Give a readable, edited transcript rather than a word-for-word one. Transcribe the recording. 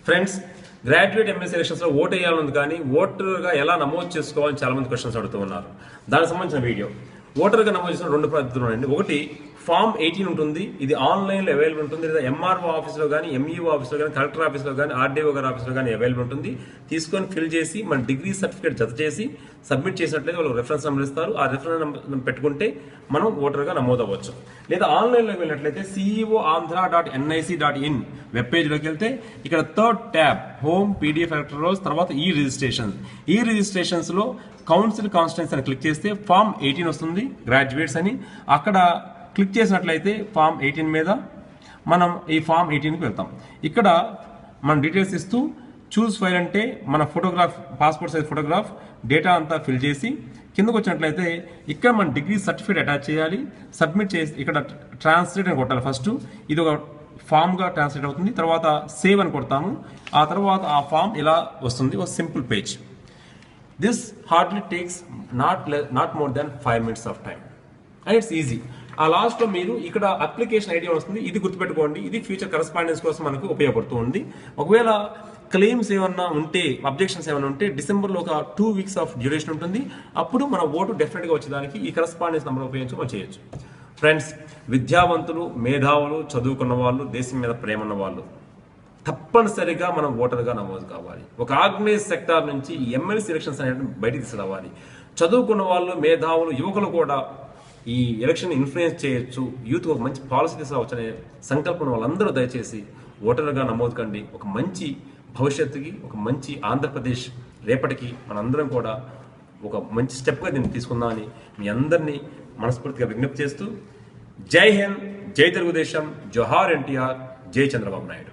Friends, graduate MLC ఎలక్షన్స్లో vote వేయాలని కానీ ఓటర్గా ఎలా నమోదు చేసుకోవాలని చాలా మంది క్వశ్చన్స్ అడుగుతూ ఉన్నారు. దానికి సంబంధించిన వీడియో. ఓటర్గా నమోదు చేసిన రెండు పద్ధతులు ఉన్నాయండి. ఒకటి ఫామ్ 18 ఉంటుంది. ఇది ఆన్లైన్లో అవైలబుల్ ఉంటుంది. లేదా ఎంఆర్ఓ ఆఫీస్లో కానీ, ఎంఈఓ ఆఫీస్లో కానీ, కలెక్టర్ ఆఫీస్లో కానీ, ఆర్డీఓ గారి ఆఫీస్లో కానీ అవైలబుల్ ఉంటుంది. తీసుకొని ఫిల్ చేసి మన డిగ్రీ సర్టిఫికేట్ జత చేసి సబ్మిట్ చేసినట్లయితే వాళ్ళు రెఫరెన్స్ నెంబర్ ఇస్తారు. ఆ రెఫరెన్స్ నెంబర్ పెట్టుకుంటే మనం ఓటర్గా నమోదు అవ్వచ్చు. లేదా ఆన్లైన్లోకి వెళ్ళినట్లయితే ceo.andhra.nic.in వెబ్ పేజ్లోకి వెళ్తే ఇక్కడ third tab home PDF electoral rolls, తర్వాత ఈ రిజిస్ట్రేషన్స్లో కౌన్సిల్ కాన్స్టిట్యుయెన్సీ అని క్లిక్ చేస్తే ఫామ్ 18 వస్తుంది, గ్రాడ్యుయేట్స్ అని. అక్కడ క్లిక్ చేసినట్లయితే ఫామ్ 18 మీద మనం ఈ ఫామ్ 18కి వెళ్తాం. ఇక్కడ మనం డీటెయిల్స్ ఇస్తూ చూస్ ఫైల్ అంటే మన photograph, passport size photograph, data అంతా ఫిల్ చేసి కిందకు వచ్చినట్లయితే ఇక్కడ మన డిగ్రీ సర్టిఫికేట్ అటాచ్ చేయాలి. సబ్మిట్ చేసి ఇక్కడ ట్రాన్స్లేట్ అని కొట్టాలి. ఫస్ట్ ఇది ఒక ఫామ్గా ట్రాన్స్లేట్ అవుతుంది. తర్వాత సేవ్ అని కొడతాము. ఆ తర్వాత ఆ ఫామ్ ఇలా వస్తుంది, ఒక simple page. This hardly takes not more than 5 minutes of time and it's easy. ఆ లాస్ట్లో మీరు ఇక్కడ అప్లికేషన్ ఐడి వస్తుంది, ఇది గుర్తుపెట్టుకోండి. ఇది ఫ్యూచర్ కరస్పాండెన్స్ కోసం మనకు ఉపయోగపడుతూ ఉంది. ఒకవేళ క్లెయిమ్స్ ఏమన్నా ఉంటే, అబ్జెక్షన్స్ ఏమైనా ఉంటే డిసెంబర్లో ఒక 2 weeks ఆఫ్ డ్యూరేషన్ ఉంటుంది. అప్పుడు మన ఓటు డెఫినెట్గా వచ్చేదానికి ఈ కరస్పాండెన్స్ నెంబర్ ఉపయోగించి మనం చేయొచ్చు. ఫ్రెండ్స్, విద్యావంతులు, మేధావులు, చదువుకున్న వాళ్ళు, దేశం మీద ప్రేమ ఉన్న వాళ్ళు తప్పనిసరిగా మనం ఓటర్గా నమోదు కావాలి. ఒక ఆర్గనైజ్ సెక్టార్ నుంచి ఈ ఎమ్మెల్సీ ఎలక్షన్స్ అనేది బయటికి తీసుకురావాలి. చదువుకున్న వాళ్ళు, మేధావులు, యువకులు కూడా ఈ ఎలక్షన్ ఇన్ఫ్లుయెన్స్ చేయొచ్చు, యూత్ ఒక మంచి పాలసీ తీసుకురావచ్చు అనే సంకల్పం వాళ్ళందరూ దయచేసి ఓటర్గా నమోదు కండి. ఒక మంచి భవిష్యత్తుకి, ఒక మంచి ఆంధ్రప్రదేశ్ రేపటికి మనందరం కూడా ఒక మంచి స్టెప్గా దీన్ని తీసుకుందామని మీ అందరినీ మనస్ఫూర్తిగా విజ్ఞప్తి చేస్తూ, జై హింద్, జై తెలుగుదేశం, జోహార్ ఎన్టీఆర్, జై చంద్రబాబు నాయుడు.